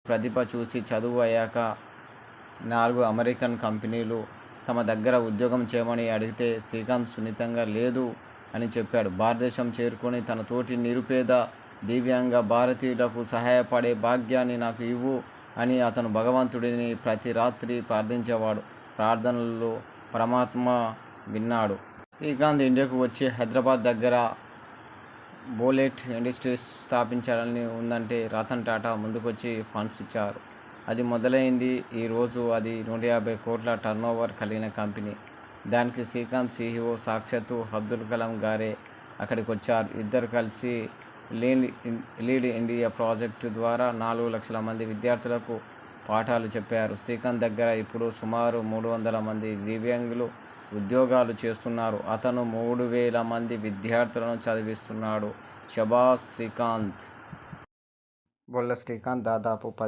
ప్రతిభ చూసి చదువు అయ్యాక 4 అమెరికన్ కంపెనీలు తమ దగ్గర ఉద్యోగం చేయమని అడిగితే శ్రీకాంత్ సున్నితంగా లేదు అని చెప్పాడు. భారతదేశం చేరుకొని తన తోటి నిరుపేద దివ్యాంగ భారతీయులకు సహాయపడే భాగ్యాన్ని నాకు ఇవ్వు అని అతను భగవంతుడిని ప్రతి రాత్రి ప్రార్థించేవాడు. ప్రార్థనలు పరమాత్మ విన్నాడు. శ్రీకాంత్ ఇండియాకు వచ్చి హైదరాబాద్ దగ్గర బోలెట్ ఇండస్ట్రీస్ స్థాపించాలని ఉందంటే రతన్ టాటా ముందుకొచ్చి ఫండ్స్ ఇచ్చారు. అది మొదలైంది. ఈరోజు అది 150 కోట్ల టర్నోవర్ కలిగిన కంపెనీ. దానికి శ్రీకాంత్ సీఈఓ సాక్షాత్తు అబ్దుల్ కలాం గారే అక్కడికి వచ్చారు. ఇద్దరు కలిసి లీడ్ ఇండియా ప్రాజెక్టు ద్వారా 4 లక్షల మంది విద్యార్థులకు పాఠాలు చెప్పారు. శ్రీకాంత్ దగ్గర ఇప్పుడు సుమారు 300 మంది దివ్యాంగులు ఉద్యోగాలు చేస్తున్నారు. అతను 3000 మంది విద్యార్థులను చదివిస్తున్నాడు. శభాష్ శ్రీకాంత్. బొల్ల శ్రీకాంత్ దాదాపు 10